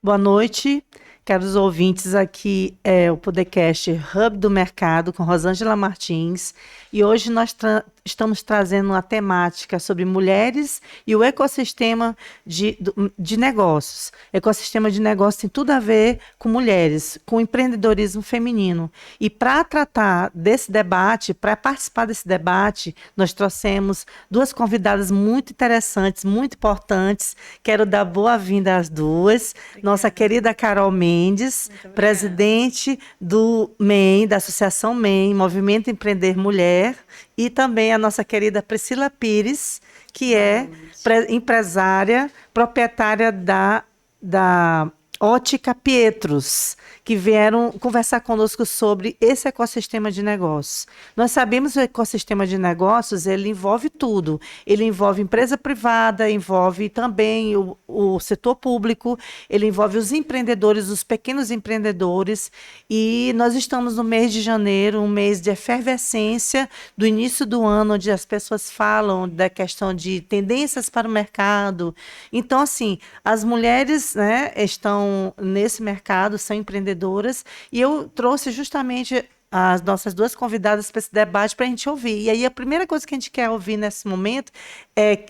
Boa noite, caros ouvintes. Aqui é o podcast Hub do Mercado com Rosângela Martins e hoje nós estamos trazendo uma temática sobre mulheres e o ecossistema de negócios. Ecossistema de negócios tem tudo a ver com mulheres, com empreendedorismo feminino. E para tratar desse debate, para participar desse debate, nós trouxemos duas convidadas muito interessantes, muito importantes. Quero dar boa-vinda às duas. Nossa Obrigada. querida Carol Mendes, Muito obrigada. presidente do MEM, da Associação MEM, Movimento Empreender Mulher, e também a nossa querida Priscila Pires, que Boa é noite. empresária, proprietária da Ótica Pietros, que vieram conversar conosco sobre esse ecossistema de negócios. Nós sabemos que o ecossistema de negócios, ele envolve tudo. Ele envolve empresa privada, envolve também o setor público, ele envolve os empreendedores, os pequenos empreendedores. E nós estamos no mês de janeiro, um mês de efervescência do início do ano, onde as pessoas falam da questão de tendências para o mercado. Então, assim, as mulheres, né, estão nesse mercado, são empreendedoras, e eu trouxe justamente as nossas duas convidadas para esse debate para a gente ouvir. E aí a primeira coisa que a gente quer ouvir nesse momento é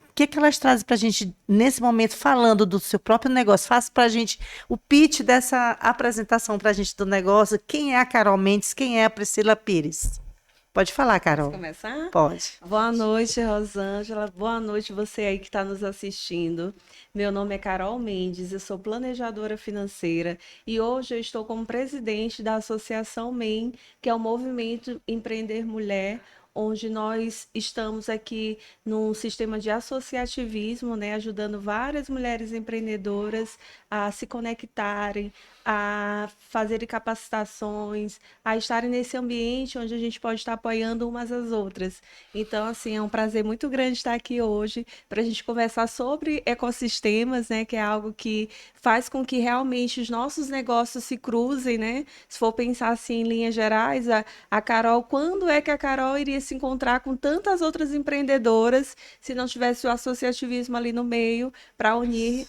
o que elas trazem para a gente nesse momento, falando do seu próprio negócio. Faça para a gente o pitch dessa apresentação para a gente do negócio. Quem é a Carol Mendes? Quem é a Priscila Pires? Pode falar, Posso Carol. começar? Pode. Boa noite, Rosângela. Boa noite, você aí que está nos assistindo. Meu nome é Carol Mendes, eu sou planejadora financeira e hoje eu estou como presidente da Associação MEM, que é o Movimento Empreender Mulher, onde nós estamos aqui num sistema de associativismo, né, ajudando várias mulheres empreendedoras a se conectarem, a fazerem capacitações, a estarem nesse ambiente onde a gente pode estar apoiando umas às outras. Então, assim, é um prazer muito grande estar aqui hoje para a gente conversar sobre ecossistemas, né, que é algo que faz com que realmente os nossos negócios se cruzem, né? Se for pensar assim em linhas gerais, a Carol, quando é que a Carol iria se encontrar com tantas outras empreendedoras se não tivesse o associativismo ali no meio para unir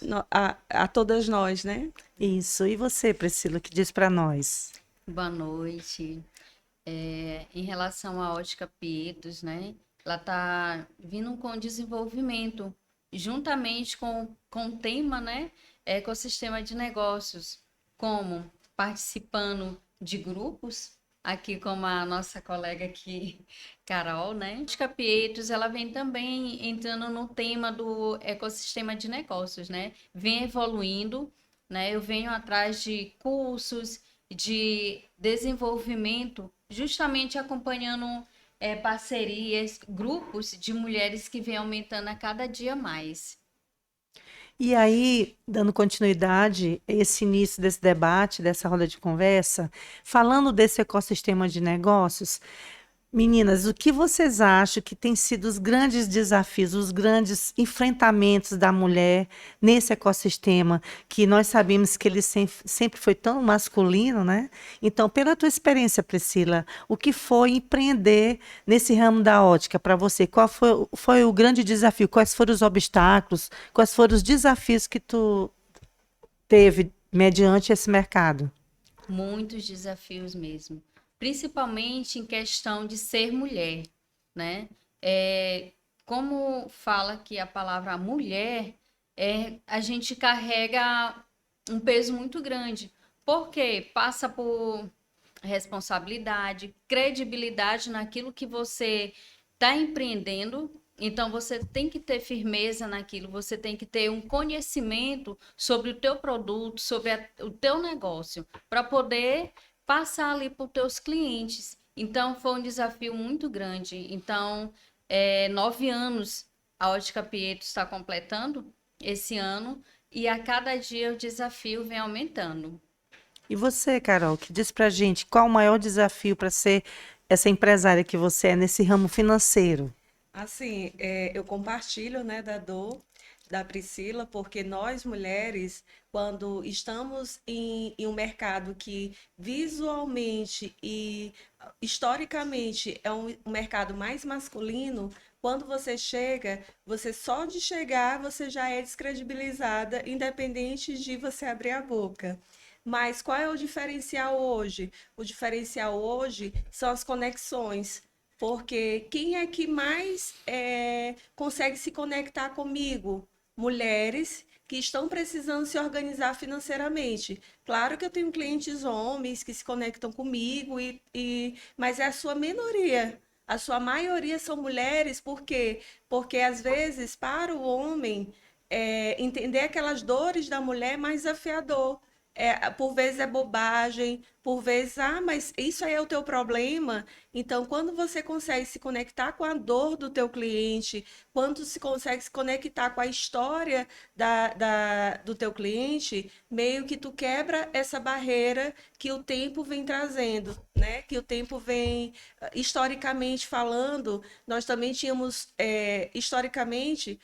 a todas nós, né? Isso. E você, Priscila, que diz para nós? Boa noite. Em relação à ótica Pietos, né? Ela está vindo com desenvolvimento, juntamente com o tema, né? Ecossistema de negócios, como participando de grupos, aqui como a nossa colega aqui, Carol, né? A ótica Pietos, ela vem também entrando no tema do ecossistema de negócios, né? Vem evoluindo, né? Eu venho atrás de cursos, de desenvolvimento, justamente acompanhando parcerias, grupos de mulheres que vem aumentando a cada dia mais. E aí, dando continuidade a esse início desse debate, dessa roda de conversa, falando desse ecossistema de negócios, meninas, o que vocês acham que tem sido os grandes desafios, os grandes enfrentamentos da mulher nesse ecossistema, que nós sabemos que ele sempre foi tão masculino, né? Então, pela tua experiência, Priscila, o que foi empreender nesse ramo da ótica para você? Qual foi o grande desafio? Quais foram os obstáculos? Quais foram os desafios que tu teve mediante esse mercado? Muitos desafios mesmo, principalmente em questão de ser mulher, né? É, como fala que a palavra mulher, a gente carrega um peso muito grande, porque passa por responsabilidade, credibilidade naquilo que você está empreendendo. Então você tem que ter firmeza naquilo, você tem que ter um conhecimento sobre o teu produto, sobre o teu negócio, para poder passar ali para os teus clientes. Então foi um desafio muito grande. Então, 9 anos a Ótica Pietro está completando esse ano e a cada dia o desafio vem aumentando. E você, Carol, que diz pra gente qual o maior desafio para ser essa empresária que você é nesse ramo financeiro? Assim, eu compartilho, né, da dor da Priscila, porque nós mulheres, quando estamos em um mercado que visualmente e historicamente é um mercado mais masculino, Quando você chega, você só de chegar, você já é descredibilizada, independente de você abrir a boca. Mas qual é o diferencial hoje? O diferencial hoje são as conexões. Porque quem é que mais consegue se conectar comigo? Mulheres que estão precisando se organizar financeiramente. Claro que eu tenho clientes homens que se conectam comigo, mas é a sua minoria. A sua maioria são mulheres, por quê? Porque às vezes, para o homem, entender aquelas dores da mulher é mais desafiador. Por vezes é bobagem, por vezes, mas isso aí é o teu problema. Então, quando você consegue se conectar com a dor do teu cliente, quando se consegue se conectar com a história do teu cliente, meio que tu quebra essa barreira que o tempo vem trazendo, né? Que o tempo vem, historicamente falando, nós também tínhamos, historicamente,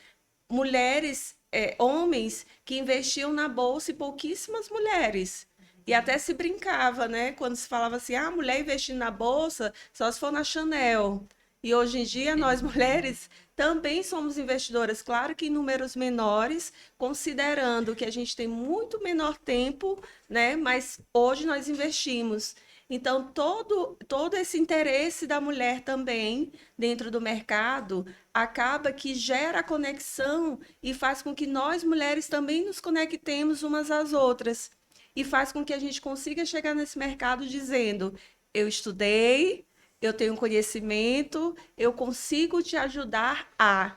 mulheres, homens que investiam na bolsa e pouquíssimas mulheres. E até se brincava, né? Quando se falava assim, mulher investindo na bolsa, só se for na Chanel. E hoje em dia, nós mulheres também somos investidoras, claro que em números menores, considerando que a gente tem muito menor tempo, né? Mas hoje nós investimos. Então, todo esse interesse da mulher também dentro do mercado acaba que gera a conexão e faz com que nós mulheres também nos conectemos umas às outras. E faz com que a gente consiga chegar nesse mercado dizendo: eu estudei, eu tenho conhecimento, eu consigo te ajudar a,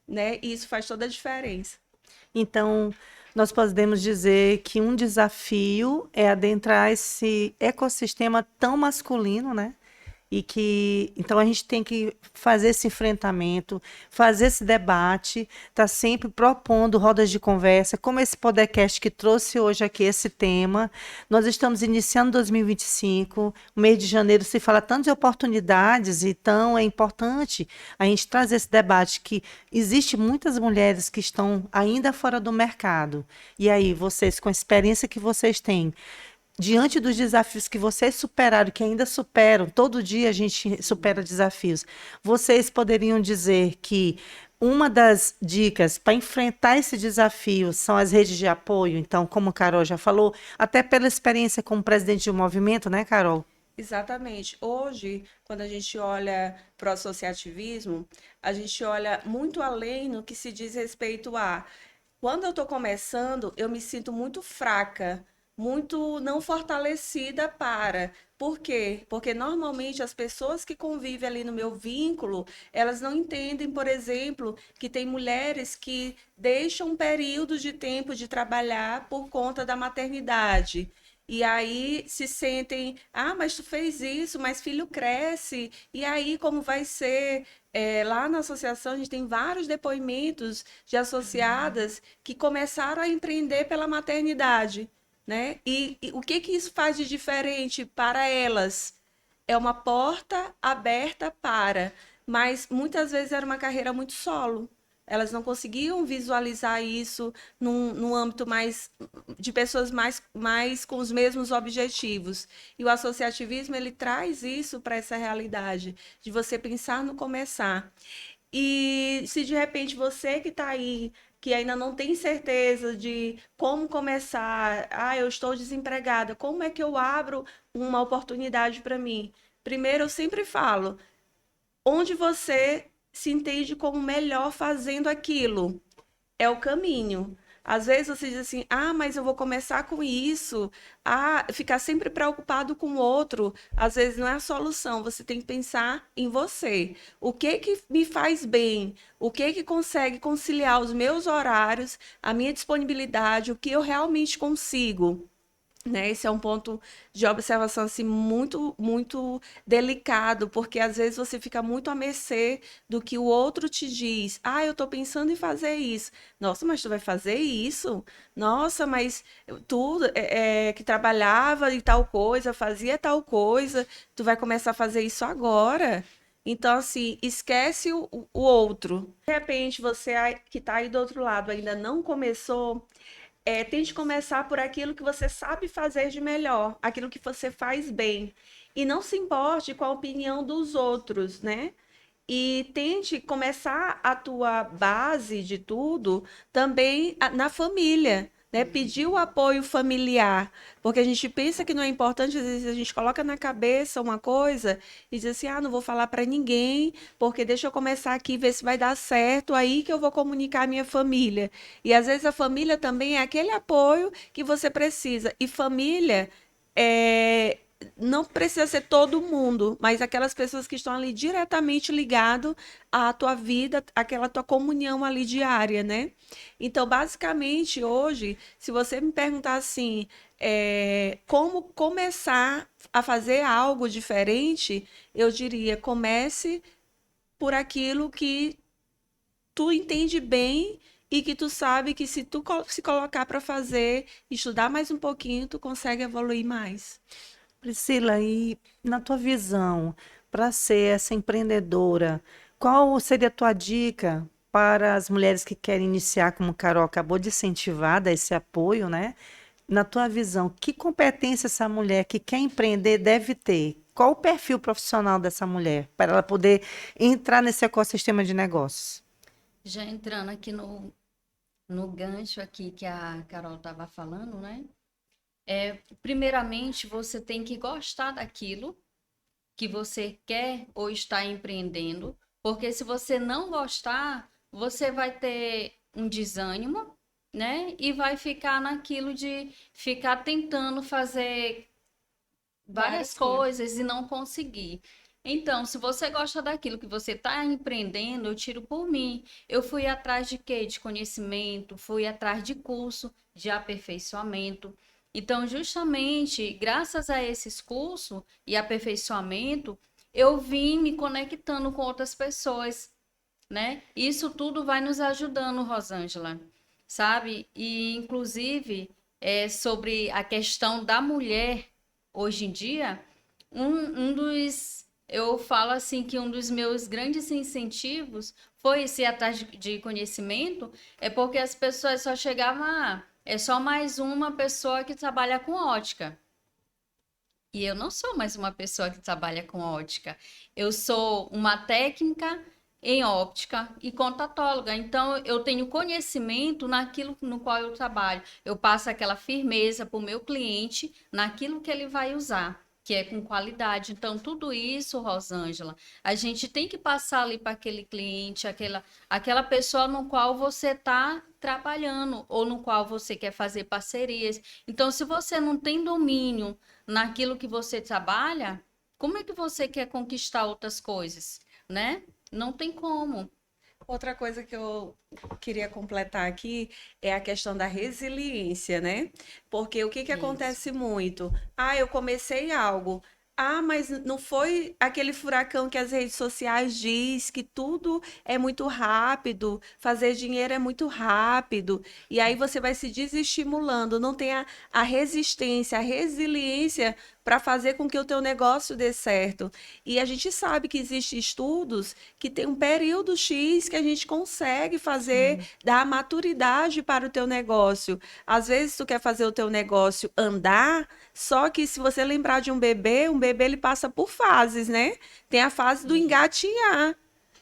né? E isso faz toda a diferença. Então, nós podemos dizer que um desafio é adentrar esse ecossistema tão masculino, né? E que, então a gente tem que fazer esse enfrentamento, fazer esse debate, tá sempre propondo rodas de conversa, como esse podcast que trouxe hoje aqui esse tema. Nós estamos iniciando 2025, o mês de janeiro se fala tanto de oportunidades, então é importante a gente trazer esse debate que existe muitas mulheres que estão ainda fora do mercado. E aí, vocês, com a experiência que vocês têm, diante dos desafios que vocês superaram, que ainda superam, todo dia a gente supera desafios, vocês poderiam dizer que uma das dicas para enfrentar esse desafio são as redes de apoio? Então, como a Carol já falou, até pela experiência como presidente de um movimento, né, Carol? Exatamente. Hoje, quando a gente olha para o associativismo, a gente olha muito além no que se diz respeito a quando eu estou começando, eu me sinto muito fraca, muito não fortalecida para. Por quê? Porque normalmente as pessoas que convivem ali no meu vínculo, elas não entendem, por exemplo, que tem mulheres que deixam um período de tempo de trabalhar por conta da maternidade. E aí se sentem, mas tu fez isso, mas filho cresce, e aí como vai ser? Lá na associação a gente tem vários depoimentos de associadas que começaram a empreender pela maternidade, né? E o que que isso faz de diferente para elas? É uma porta aberta para, mas muitas vezes era uma carreira muito solo. Elas não conseguiam visualizar isso num âmbito mais de pessoas mais com os mesmos objetivos. E o associativismo ele traz isso para essa realidade de você pensar no começar. E se de repente você que está aí, que ainda não tem certeza de como começar, eu estou desempregada, como é que eu abro uma oportunidade para mim? Primeiro, eu sempre falo, onde você se entende como melhor fazendo aquilo é o caminho. Às vezes você diz assim, mas eu vou começar com isso. Ficar sempre preocupado com o outro, às vezes não é a solução. Você tem que pensar em você. O que que me faz bem? O que que consegue conciliar os meus horários, a minha disponibilidade, o que eu realmente consigo? Né? Esse é um ponto de observação assim, muito, muito delicado, porque às vezes você fica muito à mercê do que o outro te diz. Eu estou pensando em fazer isso. Nossa, mas tu vai fazer isso? Nossa, mas tu que trabalhava em tal coisa, fazia tal coisa, tu vai começar a fazer isso agora? Então, assim, esquece o outro. De repente, você que está aí do outro lado ainda não começou, tente começar por aquilo que você sabe fazer de melhor, aquilo que você faz bem. E não se importe com a opinião dos outros, né? e tente começar a tua base de tudo também na família, né? Pedir o apoio familiar, porque a gente pensa que não é importante, às vezes a gente coloca na cabeça uma coisa e diz assim: ah, não vou falar para ninguém, porque deixa eu começar aqui, ver se vai dar certo, aí que eu vou comunicar à minha família. E às vezes a família também é aquele apoio que você precisa. E família é, não precisa ser todo mundo, mas aquelas pessoas que estão ali diretamente ligado à tua vida, aquela tua comunhão ali diária, né? Então, basicamente, hoje, se você me perguntar assim, como começar a fazer algo diferente, eu diria, comece por aquilo que tu entende bem e que tu sabe que se tu se colocar para fazer, estudar mais um pouquinho, tu consegue evoluir mais. Priscila, e na tua visão, para ser essa empreendedora, qual seria a tua dica para as mulheres que querem iniciar, como a Carol acabou de incentivar, dar esse apoio, né? Na tua visão, que competência essa mulher que quer empreender deve ter? Qual o perfil profissional dessa mulher para ela poder entrar nesse ecossistema de negócios? Já entrando aqui no gancho aqui que a Carol estava falando, né? Primeiramente, você tem que gostar daquilo que você quer ou está empreendendo, porque se você não gostar, você vai ter um desânimo, né? E vai ficar naquilo de ficar tentando fazer várias Várias coisas. coisas e não conseguir. Então, se você gosta daquilo que você está empreendendo, eu tiro por mim. Eu fui atrás de quê? De conhecimento, fui atrás de curso, de aperfeiçoamento. Então, justamente, graças a esses cursos e aperfeiçoamento, eu vim me conectando com outras pessoas, né? Isso tudo vai nos ajudando, Rosângela, sabe? E, inclusive, sobre a questão da mulher hoje em dia, eu falo assim que um dos meus grandes incentivos foi esse atrás de conhecimento, é porque as pessoas só chegavam, é só mais uma pessoa que trabalha com ótica. E eu não sou mais uma pessoa que trabalha com ótica. Eu sou uma técnica em óptica e contatóloga. Então, eu tenho conhecimento naquilo no qual eu trabalho. Eu passo aquela firmeza para o meu cliente naquilo que ele vai usar, que é com qualidade. Então, tudo isso, Rosângela, a gente tem que passar ali para aquele cliente, aquela pessoa no qual você está trabalhando ou no qual você quer fazer parcerias. Então, se você não tem domínio naquilo que você trabalha, como é que você quer conquistar outras coisas, né? Não tem como. Outra coisa que eu queria completar aqui é a questão da resiliência, né? Porque o que que Isso. acontece muito? Ah, eu comecei algo. Ah, mas não foi aquele furacão que as redes sociais diz que tudo é muito rápido, fazer dinheiro é muito rápido, e aí você vai se desestimulando, não tem a resistência, a resiliência para fazer com que o teu negócio dê certo. E a gente sabe que existem estudos que tem um período X que a gente consegue fazer, Sim. dar maturidade para o teu negócio. Às vezes tu quer fazer o teu negócio andar, só que se você lembrar de um bebê ele passa por fases, né? Tem a fase do engatinhar.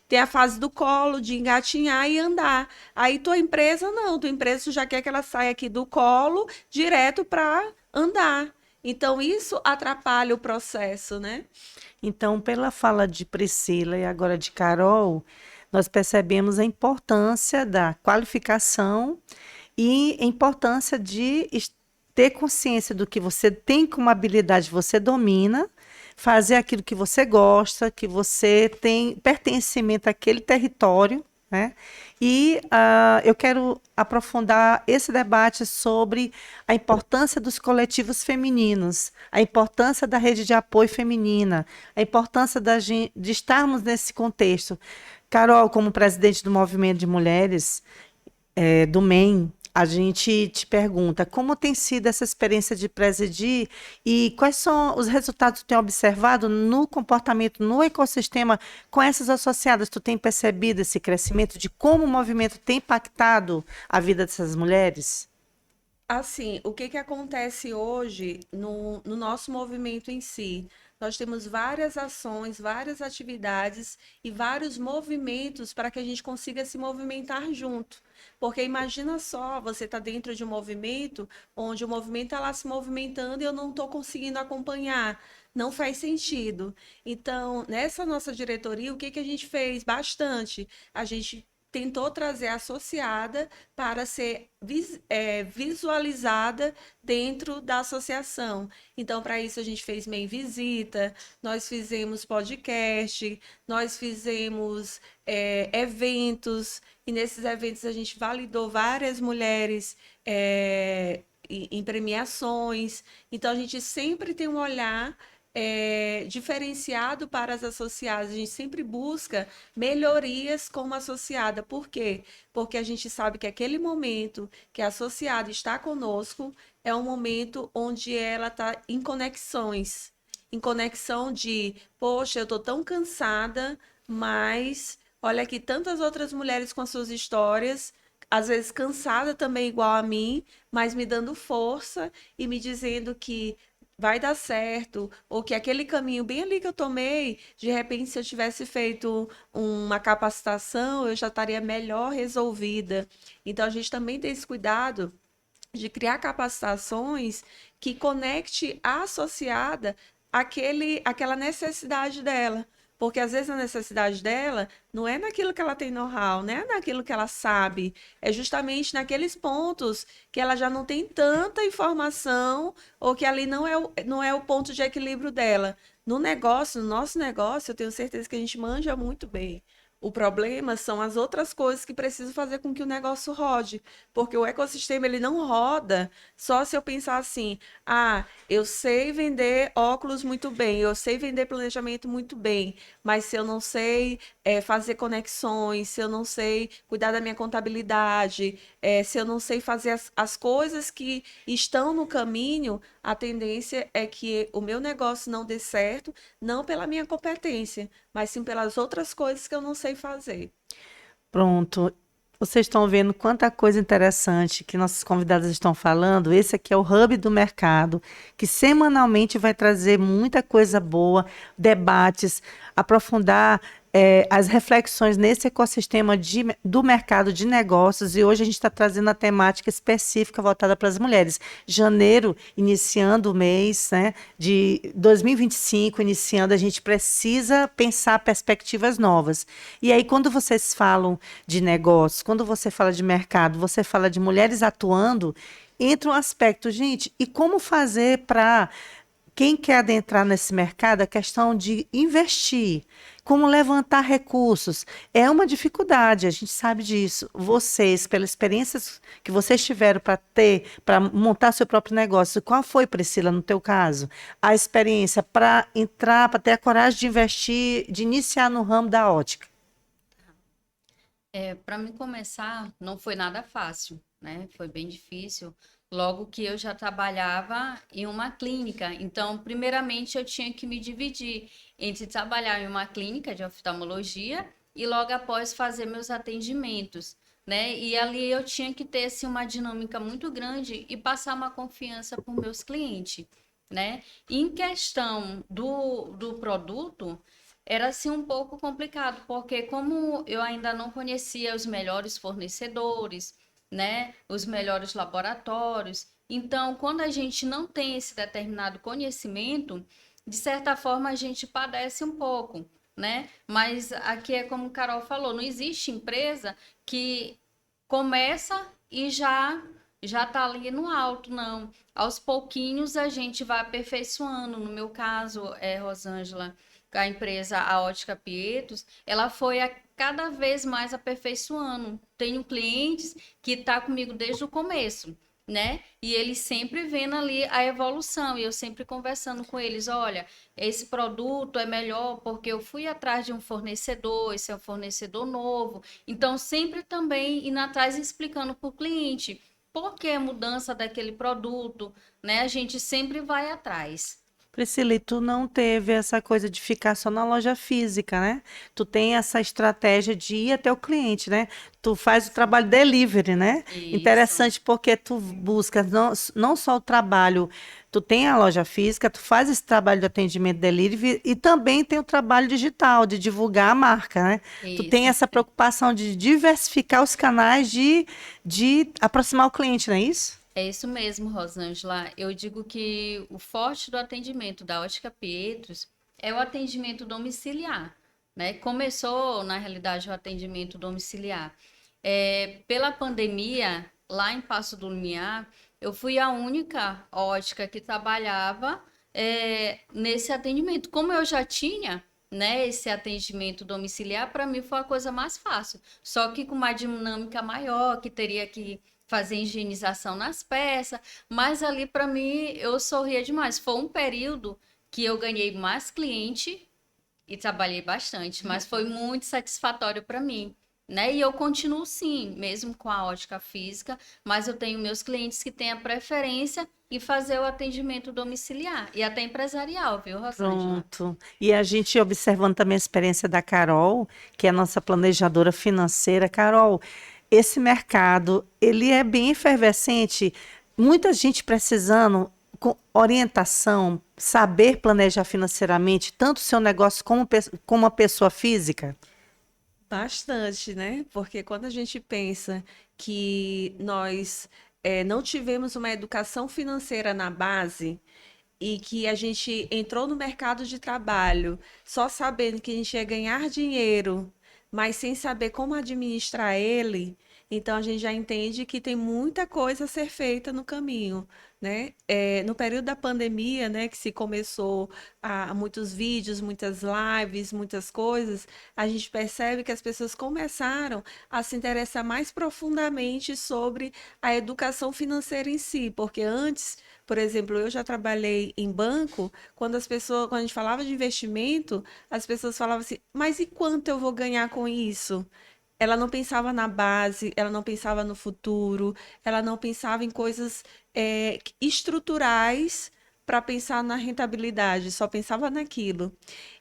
Tem a fase do colo, de engatinhar e andar. Aí tua empresa não, tua empresa tu já quer que ela saia aqui do colo direto para andar. Então isso atrapalha o processo, né? Então, pela fala de Priscila e agora de Carol, nós percebemos a importância da qualificação e a importância de ter consciência do que você tem como habilidade, você domina, fazer aquilo que você gosta, que você tem pertencimento àquele território, né? E eu quero aprofundar esse debate sobre a importância dos coletivos femininos, a importância da rede de apoio feminina, a importância de estarmos nesse contexto. Carol, como presidente do Movimento de Mulheres, do MEN, a gente te pergunta como tem sido essa experiência de presidir e quais são os resultados que tu tem observado no comportamento, no ecossistema com essas associadas. Tu tem percebido esse crescimento de como o movimento tem impactado a vida dessas mulheres? Assim, o que que acontece hoje no nosso movimento em si? Nós temos várias ações, várias atividades e vários movimentos para que a gente consiga se movimentar junto. Porque imagina só, você está dentro de um movimento onde o movimento está lá se movimentando e eu não estou conseguindo acompanhar. Não faz sentido. Então, nessa nossa diretoria, o que que a gente fez? Bastante. A gente tentou trazer a associada para ser visualizada dentro da associação. Então, para isso, a gente fez meio visita, nós fizemos podcast, nós fizemos eventos, e nesses eventos a gente validou várias mulheres em premiações. Então, a gente sempre tem um olhar diferenciado para as associadas. A gente sempre busca melhorias como associada. Por quê? Porque a gente sabe que aquele momento que a associada está conosco é um momento onde ela está em conexão de, poxa, eu estou tão cansada, mas olha aqui tantas outras mulheres com as suas histórias, às vezes cansada também igual a mim, mas me dando força e me dizendo que vai dar certo, ou que aquele caminho bem ali que eu tomei, de repente, se eu tivesse feito uma capacitação, eu já estaria melhor resolvida. Então, a gente também tem esse cuidado de criar capacitações que conecte a associada àquela necessidade dela. Porque às vezes a necessidade dela não é naquilo que ela tem know-how, não é naquilo que ela sabe, é justamente naqueles pontos que ela já não tem tanta informação ou que ali não é o ponto de equilíbrio dela. No negócio, no nosso negócio, eu tenho certeza que a gente manja muito bem. O problema são as outras coisas que precisam fazer com que o negócio rode, porque o ecossistema ele não roda só se eu pensar assim: ah, eu sei vender óculos muito bem, eu sei vender planejamento muito bem, mas se eu não sei fazer conexões, se eu não sei cuidar da minha contabilidade, se eu não sei fazer as coisas que estão no caminho, a tendência é que o meu negócio não dê certo, não pela minha competência, mas sim pelas outras coisas que eu não sei fazer. Pronto. Vocês estão vendo quanta coisa interessante que nossas convidadas estão falando. Esse aqui é o Hub do Mercado, que semanalmente vai trazer muita coisa boa, debates, aprofundar as reflexões nesse ecossistema do mercado de negócios. E hoje a gente está trazendo a temática específica voltada para as mulheres. Janeiro, iniciando o mês, né, de 2025, iniciando, a gente precisa pensar perspectivas novas. E aí, quando vocês falam de negócio, quando você fala de mercado, você fala de mulheres atuando, entra um aspecto, gente, e como fazer para quem quer adentrar nesse mercado, a questão de investir, como levantar recursos, é uma dificuldade, a gente sabe disso. Vocês, pelas experiências que vocês tiveram para ter, para montar seu próprio negócio, qual foi, Priscila, no teu caso, a experiência para entrar, para ter a coragem de investir, de iniciar no ramo da ótica? Para mim começar, não foi nada fácil, né? Foi bem difícil. Logo que eu já trabalhava em uma clínica, então, primeiramente, eu tinha que me dividir entre trabalhar em uma clínica de oftalmologia e logo após fazer meus atendimentos, né? E ali eu tinha que ter assim, uma dinâmica muito grande e passar uma confiança para os meus clientes, né? Em questão do produto, era assim um pouco complicado, porque como eu ainda não conhecia os melhores fornecedores, né, os melhores laboratórios, então quando a gente não tem esse determinado conhecimento, de certa forma a gente padece um pouco, né? Mas aqui é como o Carol falou, não existe empresa que começa e já tá ali no alto, não. Aos pouquinhos a gente vai aperfeiçoando. No meu caso, Rosângela, a empresa a Ótica Pietos, ela foi a cada vez mais aperfeiçoando. Tenho clientes que tá comigo desde o começo, né? E eles sempre vendo ali a evolução e eu sempre conversando com eles, olha, esse produto é melhor porque eu fui atrás de um fornecedor, esse é um fornecedor novo. Então sempre também indo atrás e explicando para o cliente por que a mudança daquele produto, né? A gente sempre vai atrás. Priscila, e tu não teve essa coisa de ficar só na loja física, né? Tu tem essa estratégia de ir até o cliente, né? Tu faz o Sim. trabalho delivery, né? Isso, Interessante porque tu busca não só o trabalho, tu tem a loja física, tu faz esse trabalho de atendimento delivery e também tem o trabalho digital, de divulgar a marca, né? Tu tem isso. essa preocupação de diversificar os canais de aproximar o cliente, não é isso? É isso mesmo, Rosângela. Eu digo que o forte do atendimento da Ótica Pietros é o atendimento domiciliar, né? Começou, na realidade, o atendimento domiciliar. Pela pandemia, lá em Passo do Lumiar, eu fui a única ótica que trabalhava nesse atendimento. Como eu já tinha, né, esse atendimento domiciliar, para mim foi a coisa mais fácil. Só que com uma dinâmica maior, que teria que fazer higienização nas peças, mas ali para mim eu sorria demais. Foi um período que eu ganhei mais cliente e trabalhei bastante, mas foi muito satisfatório para mim, né? E eu continuo sim, mesmo com a ótica física, mas eu tenho meus clientes que têm a preferência em fazer o atendimento domiciliar e até empresarial, viu, Rosângela? Pronto. E a gente observando também a experiência da Carol, que é a nossa planejadora financeira. Carol, esse mercado, ele é bem efervescente, muita gente precisando com orientação, saber planejar financeiramente, tanto o seu negócio como a pessoa física. Bastante, né? Porque quando a gente pensa que nós não tivemos uma educação financeira na base e que a gente entrou no mercado de trabalho só sabendo que a gente ia ganhar dinheiro, mas sem saber como administrar ele, então a gente já entende que tem muita coisa a ser feita no caminho, né? No período da pandemia, né, que se começou a muitos vídeos, muitas lives, muitas coisas, a gente percebe que as pessoas começaram a se interessar mais profundamente sobre a educação financeira em si, porque antes, por exemplo, eu já trabalhei em banco, quando a gente falava de investimento, as pessoas falavam assim, mas e quanto eu vou ganhar com isso? Ela não pensava na base, ela não pensava no futuro, ela não pensava em coisas estruturais para pensar na rentabilidade, só pensava naquilo.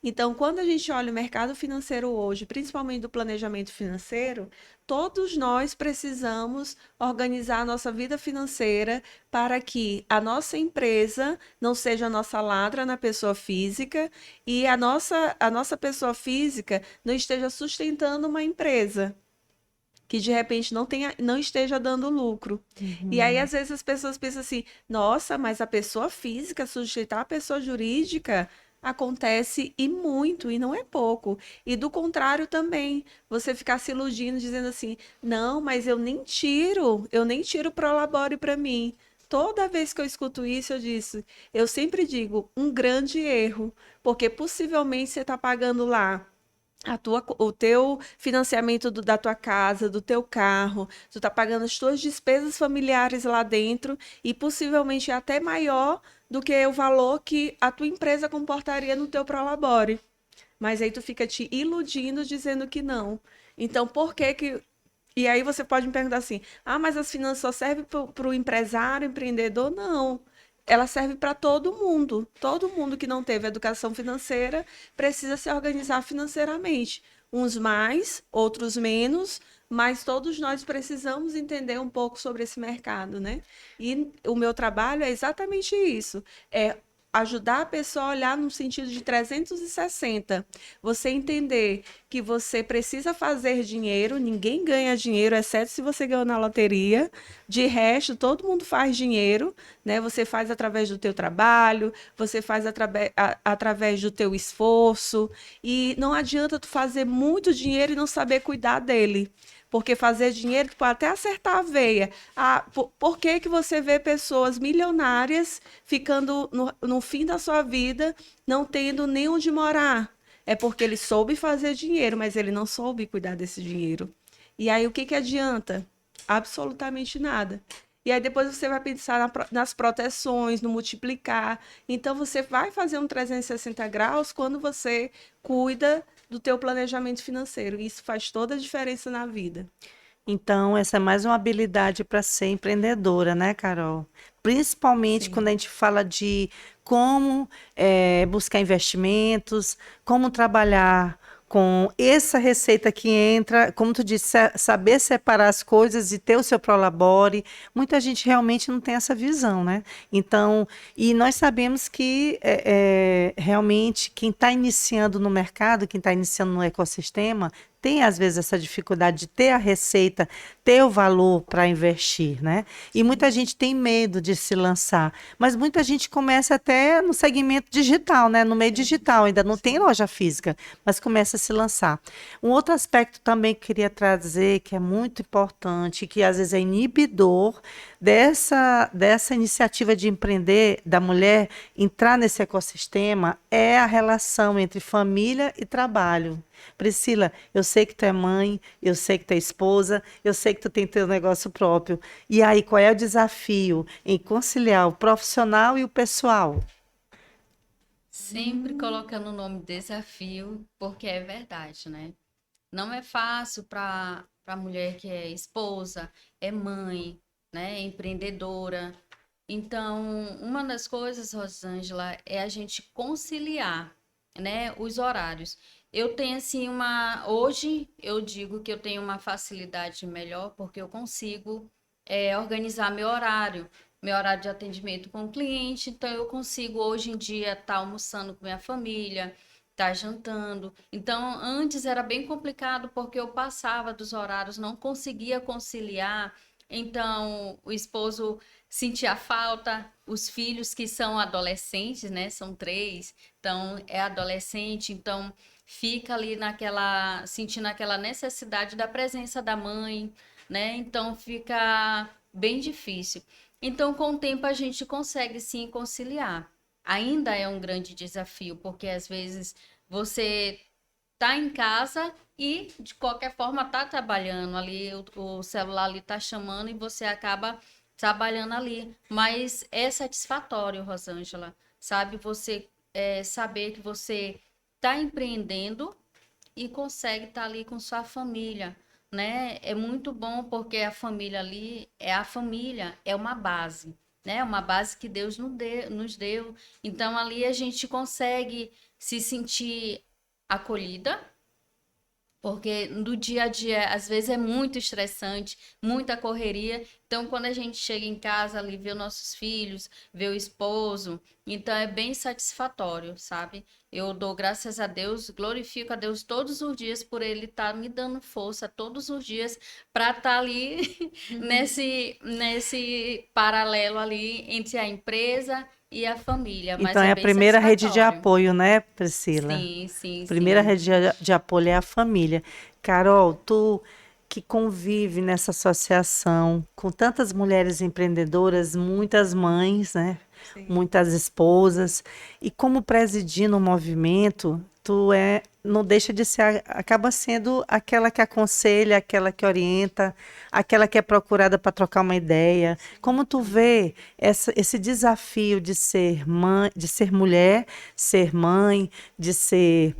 Então, quando a gente olha o mercado financeiro hoje, principalmente do planejamento financeiro, todos nós precisamos organizar a nossa vida financeira para que a nossa empresa não seja a nossa ladra na pessoa física e a nossa pessoa física não esteja sustentando uma empresa que de repente não esteja dando lucro. E aí, Uhum. às vezes, as pessoas pensam assim: nossa, mas a pessoa física sujeitar a pessoa jurídica acontece e muito, e não é pouco. E do contrário também, você ficar se iludindo, dizendo assim: não, mas eu nem tiro prolabore para mim. Toda vez que eu escuto isso, eu sempre digo, um grande erro, porque possivelmente você está pagando lá o teu financiamento da tua casa, do teu carro, tu tá pagando as tuas despesas familiares lá dentro e possivelmente é até maior do que o valor que a tua empresa comportaria no teu prolabore. Mas aí tu fica te iludindo dizendo que não. Então, por que que... E aí você pode me perguntar assim, ah, mas as finanças só servem para o empresário, empreendedor? Não. Ela serve para todo mundo. Todo mundo que não teve educação financeira precisa se organizar financeiramente. Uns mais, outros menos, mas todos nós precisamos entender um pouco sobre esse mercado, né? E o meu trabalho é exatamente isso. É ajudar a pessoa a olhar no sentido de 360. Você entender que você precisa fazer dinheiro, ninguém ganha dinheiro, exceto se você ganhou na loteria. De resto, todo mundo faz dinheiro, né? Você faz através do teu trabalho, você faz através do teu esforço, e não adianta tu fazer muito dinheiro e não saber cuidar dele. Porque fazer dinheiro, tu pode até acertar a veia. Por que que você vê pessoas milionárias ficando no fim da sua vida não tendo nem onde morar? É porque ele soube fazer dinheiro, mas ele não soube cuidar desse dinheiro. E aí o que que adianta? Absolutamente nada. E aí depois você vai pensar nas proteções, no multiplicar. Então você vai fazer um 360 graus quando você cuida do teu planejamento financeiro. Isso faz toda a diferença na vida. Então, essa é mais uma habilidade para ser empreendedora, né, Carol? Principalmente quando a Sim. gente fala de como buscar investimentos, como trabalhar com essa receita que entra, como tu disse, saber separar as coisas e ter o seu prolabore. Muita gente realmente não tem essa visão, né? Então, e nós sabemos que realmente quem está iniciando no mercado, quem está iniciando no ecossistema, tem às vezes essa dificuldade de ter a receita, ter o valor para investir, né? E muita Sim. gente tem medo de se lançar, mas muita gente começa até no segmento digital, né? No meio Sim. digital, ainda não tem Sim. loja física, mas começa a se lançar. Um outro aspecto também que queria trazer, que é muito importante, que às vezes é inibidor dessa iniciativa de empreender, da mulher entrar nesse ecossistema, é a relação entre família e trabalho. Priscila, eu sei que tu é mãe, eu sei que tu é esposa, eu sei que tu tem teu negócio próprio. E aí, qual é o desafio em conciliar o profissional e o pessoal? Sempre colocando o nome desafio, porque é verdade, né? Não é fácil para a mulher que é esposa, é mãe, né? É empreendedora. Então, uma das coisas, Rosângela, é a gente conciliar, né, os horários. Eu tenho assim hoje eu digo que eu tenho uma facilidade melhor porque eu consigo organizar meu horário de atendimento com o cliente. Então, eu consigo hoje em dia estar almoçando com minha família, estar jantando. Então, antes era bem complicado porque eu passava dos horários, não conseguia conciliar. Então, o esposo sentia falta, os filhos que são adolescentes, né? São três, então é adolescente, então fica ali sentindo aquela necessidade da presença da mãe, né? Então fica bem difícil. Então, com o tempo, a gente consegue sim conciliar. Ainda é um grande desafio, porque às vezes você tá em casa e de qualquer forma tá trabalhando ali, o celular ali tá chamando e você acaba trabalhando ali. Mas é satisfatório, Rosângela, sabe? Você saber que você tá empreendendo e consegue estar ali com sua família, né? É muito bom porque a família ali a família, é uma base, né? Uma base que Deus nos deu. Então ali a gente consegue se sentir acolhida, porque no dia a dia, às vezes, é muito estressante, muita correria. Então, quando a gente chega em casa ali, vê os nossos filhos, vê o esposo, então é bem satisfatório, sabe? Eu dou graças a Deus, glorifico a Deus todos os dias por Ele estar me dando força todos os dias para estar ali nesse paralelo ali entre a empresa e a família, Então, mas é é a bem primeira rede de satisfatório. apoio, né, Priscila? Sim, sim, Primeira sim. rede de apoio é a família. Carol, tu que convive nessa associação com tantas mulheres empreendedoras, muitas mães, né? Sim. Muitas esposas, e como presidindo o movimento, não deixa de ser, acaba sendo aquela que aconselha, aquela que orienta, aquela que é procurada para trocar uma ideia. Sim. Como tu vê esse desafio de ser mãe, de ser mulher, ser mãe, de ser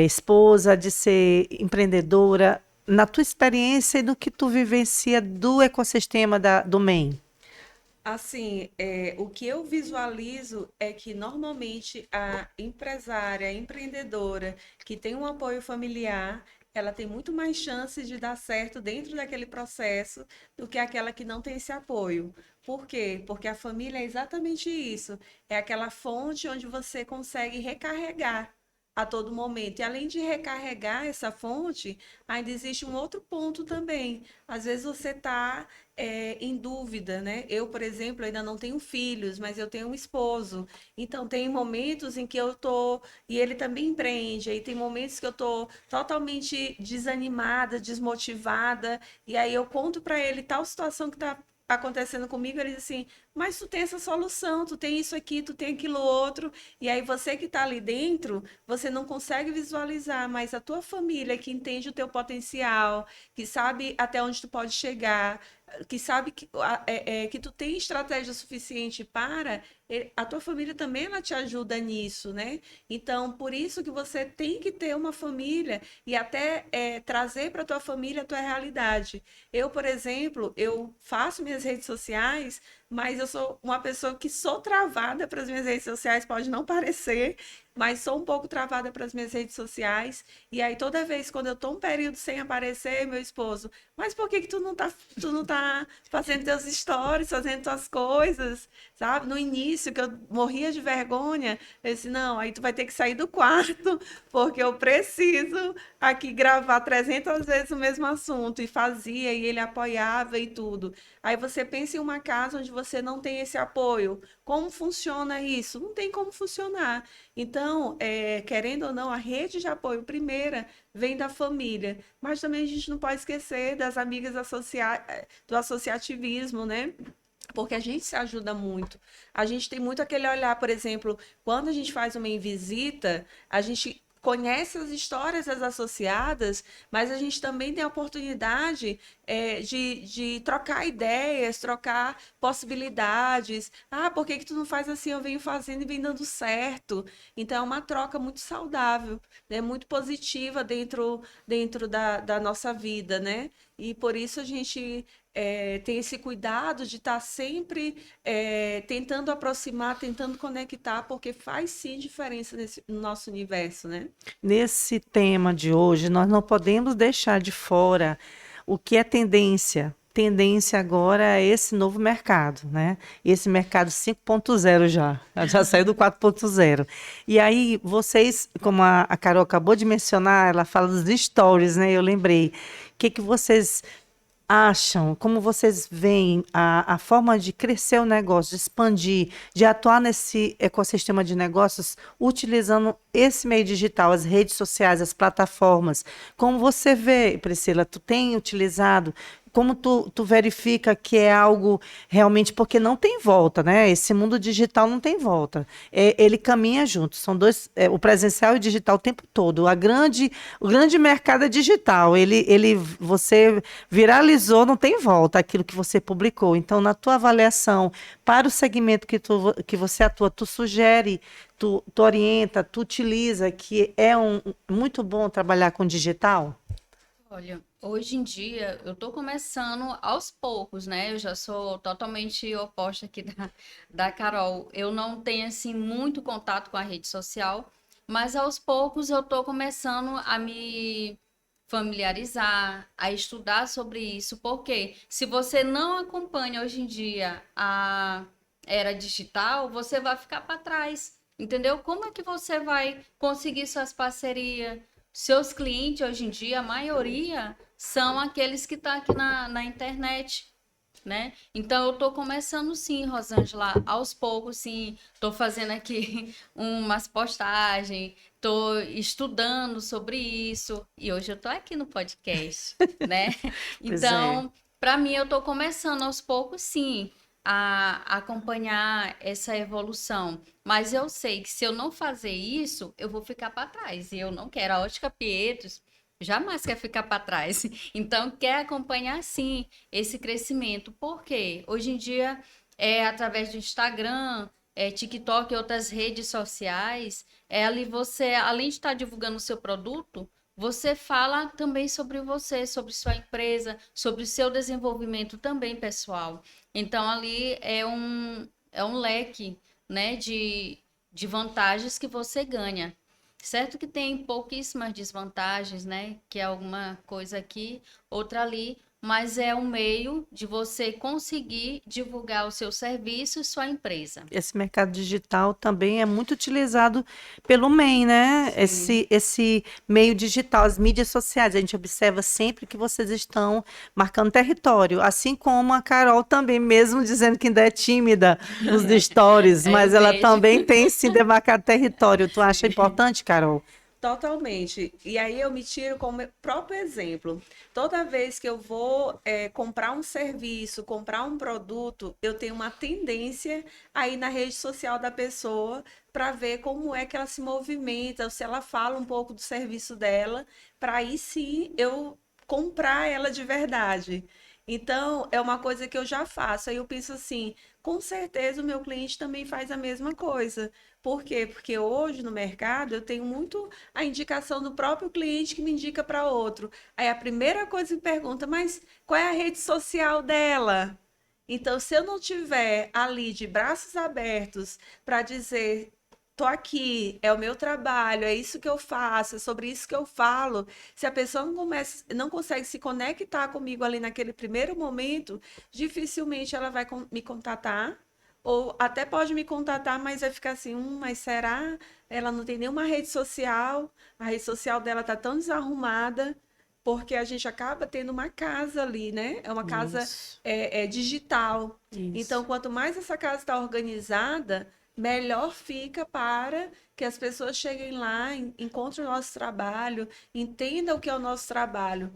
esposa, de ser empreendedora, na tua experiência e do que tu vivencia do ecossistema do MEI? Assim, o que eu visualizo é que normalmente a empresária, a empreendedora que tem um apoio familiar, ela tem muito mais chances de dar certo dentro daquele processo do que aquela que não tem esse apoio. Por quê? Porque a família é exatamente isso. É aquela fonte onde você consegue recarregar a todo momento. E além de recarregar essa fonte, ainda existe um outro ponto também. Às vezes você está em dúvida, né? Eu, por exemplo, ainda não tenho filhos, mas eu tenho um esposo. Então, tem momentos em que eu tô, e ele também empreende, aí tem momentos que eu tô totalmente desanimada, desmotivada, e aí eu conto para ele tal situação que está acontecendo comigo, ele diz assim: mas tu tem essa solução, tu tem isso aqui, tu tem aquilo outro, e aí você que está ali dentro, você não consegue visualizar, mas a tua família que entende o teu potencial, que sabe até onde tu pode chegar, que sabe que tu tem estratégia suficiente para, a tua família também ela te ajuda nisso, né? Então, por isso que você tem que ter uma família e até trazer para a tua família a tua realidade. Eu, por exemplo, eu faço minhas redes sociais, mas eu sou uma pessoa que sou travada para as minhas redes sociais, pode não parecer, mas sou um pouco travada para as minhas redes sociais. E aí, toda vez quando eu estou um período sem aparecer, meu esposo, mas por que que tu não tá fazendo teus stories, fazendo tuas coisas, sabe? No início, que eu morria de vergonha, eu disse, não, aí tu vai ter que sair do quarto, porque eu preciso aqui gravar 300 vezes o mesmo assunto. E fazia, e ele apoiava e tudo. Aí você pensa em uma casa onde você não tem esse apoio. Como funciona isso? Não tem como funcionar. Então, querendo ou não, a rede de apoio primeira vem da família. Mas também a gente não pode esquecer das amigas do associativismo, né? Porque a gente se ajuda muito. A gente tem muito aquele olhar, por exemplo, quando a gente faz uma visita, a gente conhece as histórias das associadas, mas a gente também tem a oportunidade de trocar ideias, trocar possibilidades. Ah, por que que tu não faz assim? Eu venho fazendo e vem dando certo. Então, é uma troca muito saudável, né? Muito positiva dentro da nossa vida, né? E por isso a gente tem esse cuidado de estar sempre tentando aproximar, tentando conectar, porque faz sim diferença no nosso universo, né? Nesse tema de hoje, nós não podemos deixar de fora o que é tendência. Tendência agora é esse novo mercado, né? Esse mercado 5.0 já saiu do 4.0. E aí, vocês, como a Carol acabou de mencionar, ela fala dos stories, né? Eu lembrei. O que vocês acham, como vocês veem a forma de crescer o negócio, de expandir, de atuar nesse ecossistema de negócios, utilizando esse meio digital, as redes sociais, as plataformas? Como você vê, Priscila, tu tem utilizado? Como tu verifica que é algo realmente, porque não tem volta, né? Esse mundo digital não tem volta. Ele caminha junto, são dois, o presencial e o digital o tempo todo. O grande mercado é digital, você viralizou, não tem volta aquilo que você publicou. Então, na tua avaliação, para o segmento que você atua, tu sugere, tu orienta, tu utiliza, que é muito bom trabalhar com digital? Olha, hoje em dia eu tô começando aos poucos, né? Eu já sou totalmente oposta aqui da Carol. Eu não tenho, assim, muito contato com a rede social, mas aos poucos eu tô começando a me familiarizar, a estudar sobre isso, porque se você não acompanha hoje em dia a era digital, você vai ficar para trás, entendeu? Como é que você vai conseguir suas parcerias? Seus clientes hoje em dia, a maioria são aqueles que estão aqui na internet, né? Então eu tô começando sim, Rosângela, aos poucos, sim. Tô fazendo aqui umas postagens, tô estudando sobre isso e hoje eu tô aqui no podcast, né? Pois é. Então, para mim eu tô começando aos poucos, sim, a acompanhar essa evolução. Mas eu sei que se eu não fazer isso, eu vou ficar para trás. E eu não quero. A Ótica Pietros jamais quer ficar para trás. Então, quer acompanhar, sim, esse crescimento. Por quê? Hoje em dia, através do Instagram, TikTok e outras redes sociais, ali você, além de estar divulgando o seu produto, você fala também sobre você, sobre sua empresa, sobre o seu desenvolvimento também pessoal. Então, ali é um leque, né, de vantagens que você ganha. Certo que tem pouquíssimas desvantagens, né? Que é alguma coisa aqui, outra ali, mas é um meio de você conseguir divulgar o seu serviço e sua empresa. Esse mercado digital também é muito utilizado pelo MEI, né? Sim. Esse meio digital, as mídias sociais. A gente observa sempre que vocês estão marcando território, assim como a Carol também, mesmo dizendo que ainda é tímida nos stories, Eu mas ela vejo. também tem sim demarcado território. Tu acha importante, Carol? Totalmente. E aí eu me tiro como próprio exemplo. Toda vez que eu vou comprar um serviço, comprar um produto, eu tenho uma tendência a ir na rede social da pessoa para ver como é que ela se movimenta, se ela fala um pouco do serviço dela, para aí sim eu comprar ela de verdade. Então, é uma coisa que eu já faço. Aí eu penso assim, com certeza o meu cliente também faz a mesma coisa. Por quê? Porque hoje no mercado eu tenho muito a indicação do próprio cliente que me indica para outro. Aí a primeira coisa que me pergunta, mas qual é a rede social dela? Então, se eu não tiver ali de braços abertos para dizer, tô aqui, é o meu trabalho, é isso que eu faço, é sobre isso que eu falo, se a pessoa não consegue se conectar comigo ali naquele primeiro momento, dificilmente ela vai me contatar. Ou até pode me contatar, mas vai ficar assim, mas será? Ela não tem nenhuma rede social, a rede social dela tá tão desarrumada, porque a gente acaba tendo uma casa ali, né? É uma casa Isso, digital. Então, isso. quanto mais essa casa está organizada, melhor fica para que as pessoas cheguem lá, encontrem o nosso trabalho, entendam o que é o nosso trabalho.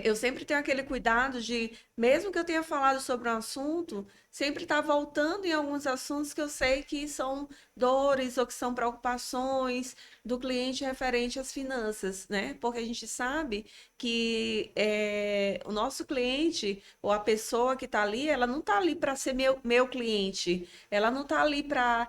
Eu sempre tenho aquele cuidado de, mesmo que eu tenha falado sobre um assunto, sempre estar voltando em alguns assuntos que eu sei que são dores ou que são preocupações do cliente referente às finanças, né? Porque a gente sabe que o nosso cliente ou a pessoa que está ali, ela não está ali para ser meu cliente, ela não está ali para,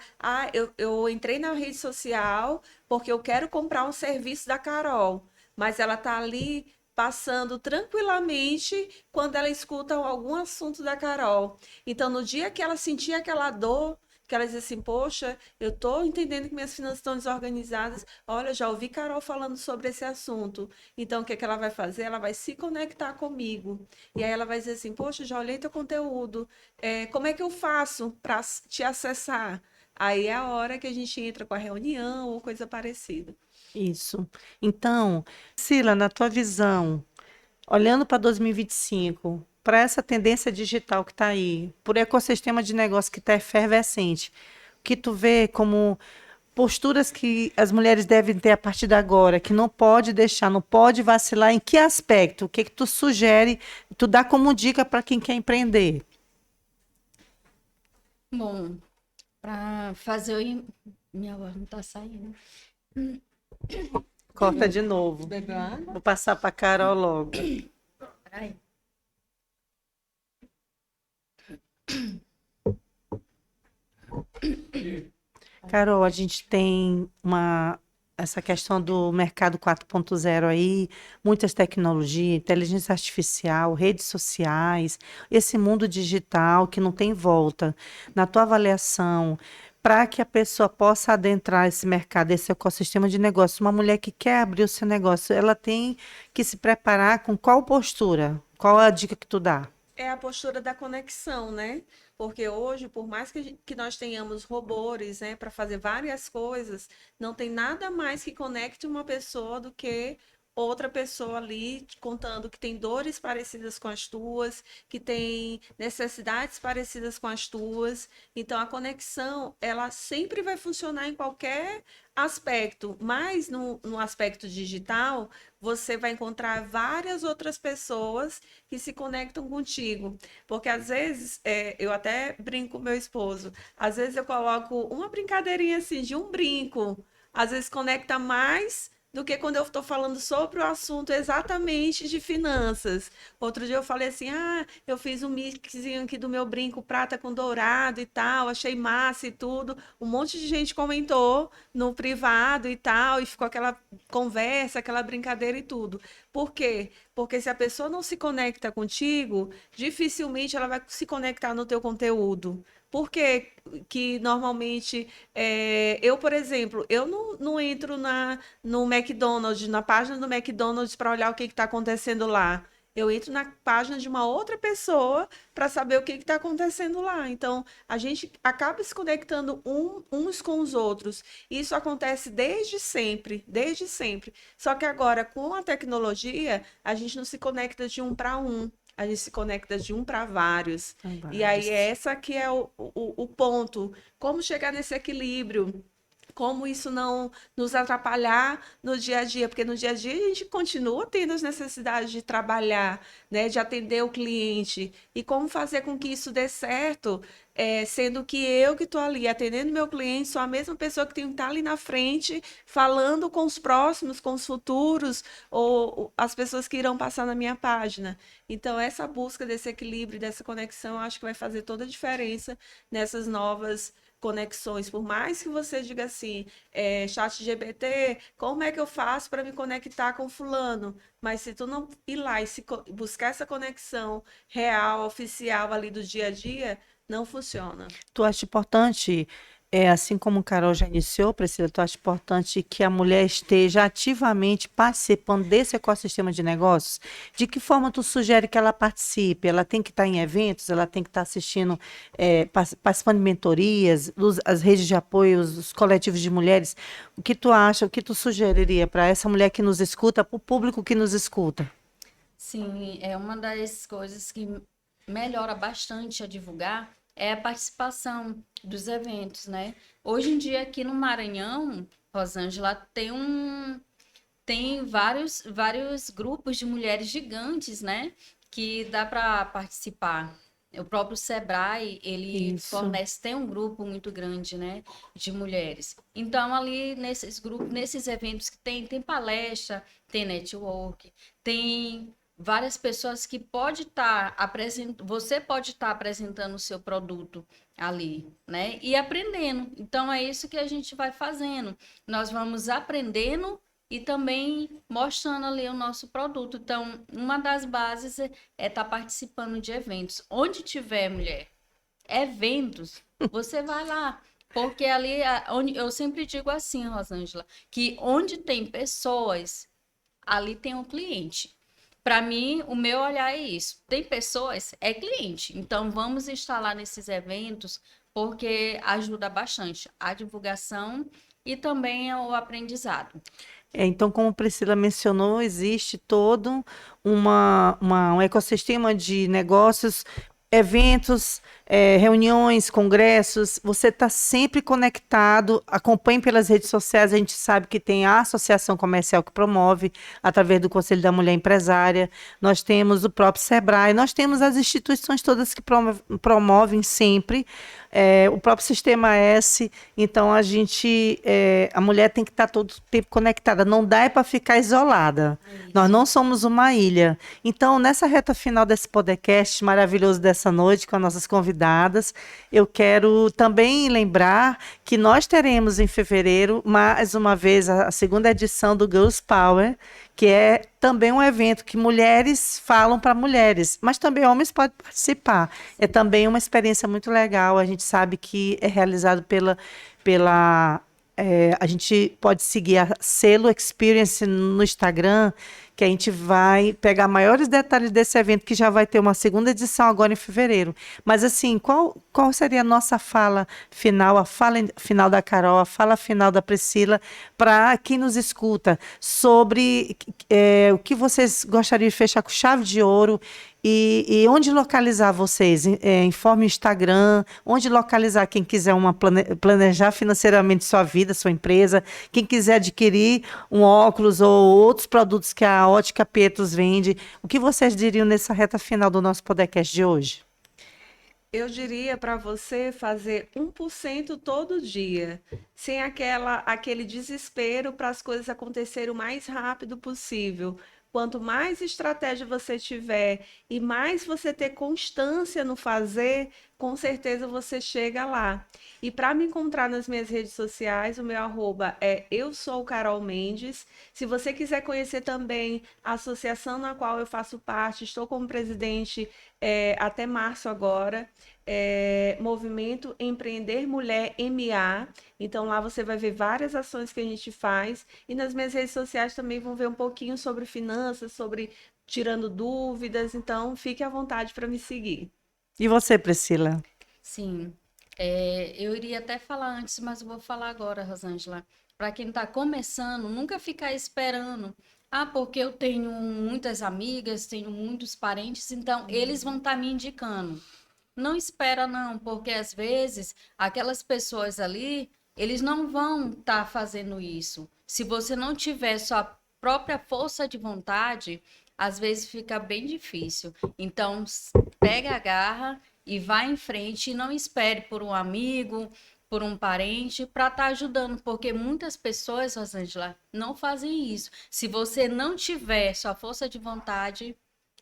eu entrei na rede social porque eu quero comprar um serviço da Carol, mas ela está ali passando tranquilamente quando ela escuta algum assunto da Carol. Então, no dia que ela sentir aquela dor, que ela diz assim, poxa, eu estou entendendo que minhas finanças estão desorganizadas. Olha, já ouvi Carol falando sobre esse assunto. Então, o que é que ela vai fazer? Ela vai se conectar comigo. E aí ela vai dizer assim, poxa, já olhei teu conteúdo. Como é que eu faço para te acessar? Aí é a hora que a gente entra com a reunião ou coisa parecida. Isso. Então, Sila, na tua visão, olhando para 2025, para essa tendência digital que está aí, por ecossistema de negócio que está efervescente, o que tu vê como posturas que as mulheres devem ter a partir de agora, que não pode deixar, não pode vacilar, em que aspecto? O que que tu sugere, tu dá como dica para quem quer empreender? Bom, para fazer minha voz não tá saindo. Corta de novo. Bebeu água? Vou passar para Carol logo. Peraí. Carol, a gente tem essa questão do mercado 4.0 aí, muitas tecnologias, inteligência artificial, redes sociais, esse mundo digital que não tem volta. Na tua avaliação, para que a pessoa possa adentrar esse mercado, esse ecossistema de negócio, uma mulher que quer abrir o seu negócio, ela tem que se preparar com qual postura? Qual a dica que tu dá? É a postura da conexão, né? Porque hoje, por mais que nós tenhamos robôs, né, para fazer várias coisas, não tem nada mais que conecte uma pessoa do que outra pessoa ali te contando que tem dores parecidas com as tuas, que tem necessidades parecidas com as tuas. Então, a conexão, ela sempre vai funcionar em qualquer aspecto, mas no aspecto digital, você vai encontrar várias outras pessoas que se conectam contigo. Porque às vezes, eu até brinco com meu esposo, às vezes eu coloco uma brincadeirinha assim, de um brinco, às vezes conecta mais do que quando eu estou falando sobre o assunto exatamente de finanças. Outro dia eu falei assim, eu fiz um mixzinho aqui do meu brinco prata com dourado e tal, achei massa e tudo. Um monte de gente comentou no privado e tal, e ficou aquela conversa, aquela brincadeira e tudo. Por quê? Porque se a pessoa não se conecta contigo, dificilmente ela vai se conectar no teu conteúdo. Por que que normalmente eu, por exemplo, eu não entro no McDonald's, na página do McDonald's para olhar o que está acontecendo lá. Eu entro na página de uma outra pessoa para saber o que está acontecendo lá. Então, a gente acaba se conectando uns com os outros. Isso acontece desde sempre, desde sempre. Só que agora, com a tecnologia, a gente não se conecta de um para um. A gente se conecta de um para vários. E aí, essa que é o ponto. Como chegar nesse equilíbrio? como isso não nos atrapalhar no dia a dia, porque no dia a dia a gente continua tendo as necessidades de trabalhar, né, de atender o cliente, e como fazer com que isso dê certo, sendo que eu que estou ali atendendo meu cliente, sou a mesma pessoa que tem que estar ali na frente, falando com os próximos, com os futuros, ou as pessoas que irão passar na minha página. Então, essa busca desse equilíbrio, dessa conexão, eu acho que vai fazer toda a diferença nessas novas conexões. Por mais que você diga assim, chat GPT, como é que eu faço para me conectar com fulano? Mas se tu não ir lá e buscar essa conexão real, oficial ali do dia a dia, não funciona. Tu acha importante, assim como o Carol já iniciou, Priscila, tu acha importante que a mulher esteja ativamente participando desse ecossistema de negócios? De que forma tu sugere que ela participe? Ela tem que estar em eventos, ela tem que estar assistindo, participando de mentorias, as redes de apoio, os coletivos de mulheres. O que tu acha, o que tu sugeriria para essa mulher que nos escuta, para o público que nos escuta? Sim, é uma das coisas que melhora bastante a divulgar é a participação dos eventos, né? Hoje em dia aqui no Maranhão, Rosângela, tem vários grupos de mulheres gigantes, né? Que dá para participar. O próprio Sebrae, ele Isso. tem um grupo muito grande, né, de mulheres. Então, ali nesses grupos, nesses eventos que tem palestra, tem network, tem várias pessoas que você pode estar apresentando o seu produto ali, né, e aprendendo. Então, é isso que a gente vai fazendo. Nós vamos aprendendo e também mostrando ali o nosso produto. Então, uma das bases é estar participando de eventos. Onde tiver mulher, eventos, você vai lá. Porque ali, eu sempre digo assim, Rosângela, que onde tem pessoas, ali tem um cliente. Para mim, o meu olhar é isso. Tem pessoas, é cliente. Então, vamos estar lá nesses eventos, porque ajuda bastante a divulgação e também o aprendizado. Então, como Priscila mencionou, existe todo um ecossistema de negócios, eventos, reuniões, congressos. Você está sempre conectado. Acompanhe pelas redes sociais. A gente sabe que tem a Associação Comercial que promove, através do Conselho da Mulher Empresária. Nós temos o próprio Sebrae. Nós temos as instituições todas que promovem sempre. O próprio Sistema S. Então, a mulher tem que estar todo o tempo conectada. Não dá para ficar isolada. Nós não somos uma ilha. Então, nessa reta final desse podcast maravilhoso dessa noite, com as nossas convidadas, eu quero também lembrar que nós teremos em fevereiro, mais uma vez, a segunda edição do Girls Power, que é também um evento que mulheres falam para mulheres, mas também homens podem participar. É também uma experiência muito legal. A gente sabe que é realizado a gente pode seguir a Selo Experience no Instagram, que a gente vai pegar maiores detalhes desse evento, que já vai ter uma segunda edição agora em fevereiro. Mas, assim, qual seria a nossa fala final, a fala final da Carol, a fala final da Priscila, para quem nos escuta, sobre o que vocês gostariam de fechar com chave de ouro e onde localizar vocês? Informe o Instagram, onde localizar quem quiser planejar financeiramente sua vida, sua empresa, quem quiser adquirir um óculos ou outros produtos que a Ótica Pietros vende. O que vocês diriam nessa reta final do nosso podcast de hoje? Eu diria para você fazer 1% todo dia, sem aquele desespero para as coisas acontecerem o mais rápido possível. Quanto mais estratégia você tiver e mais você ter constância no fazer, com certeza você chega lá. E para me encontrar nas minhas redes sociais, o meu arroba é Eu Sou Carol Mendes. Se você quiser conhecer também a associação na qual eu faço parte, estou como presidente até março agora, Movimento Empreender Mulher MA. Então lá você vai ver várias ações que a gente faz. E nas minhas redes sociais também vão ver um pouquinho sobre finanças, sobre tirando dúvidas. Então fique à vontade para me seguir. E você, Priscila? Sim, eu iria até falar antes, mas eu vou falar agora, Rosângela. Para quem está começando, nunca ficar esperando. Ah, porque eu tenho muitas amigas, tenho muitos parentes, então eles vão estar me indicando. Não espera não, porque às vezes aquelas pessoas ali eles não vão estar fazendo isso. Se você não tiver sua própria força de vontade, às vezes fica bem difícil. Então, pega a garra e vai em frente e não espere por um amigo, por um parente para estar ajudando, porque muitas pessoas, Rosângela, não fazem isso. Se você não tiver sua força de vontade,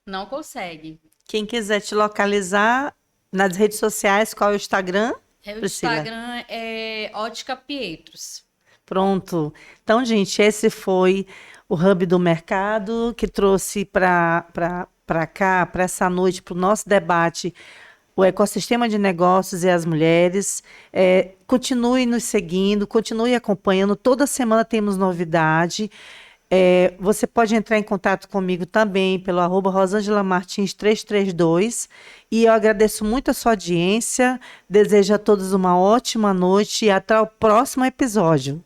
não consegue. Quem quiser te localizar nas redes sociais, qual é o Instagram? O Priscila. Instagram é Ótica Pietros. Pronto. Então, gente, esse foi o Hub do Mercado que trouxe para cá, para essa noite, para o nosso debate, o ecossistema de negócios e as mulheres. Continue nos seguindo, continue acompanhando. Toda semana temos novidade. Você pode entrar em contato comigo também pelo @rosangelamartins332. E eu agradeço muito a sua audiência. Desejo a todos uma ótima noite e até o próximo episódio.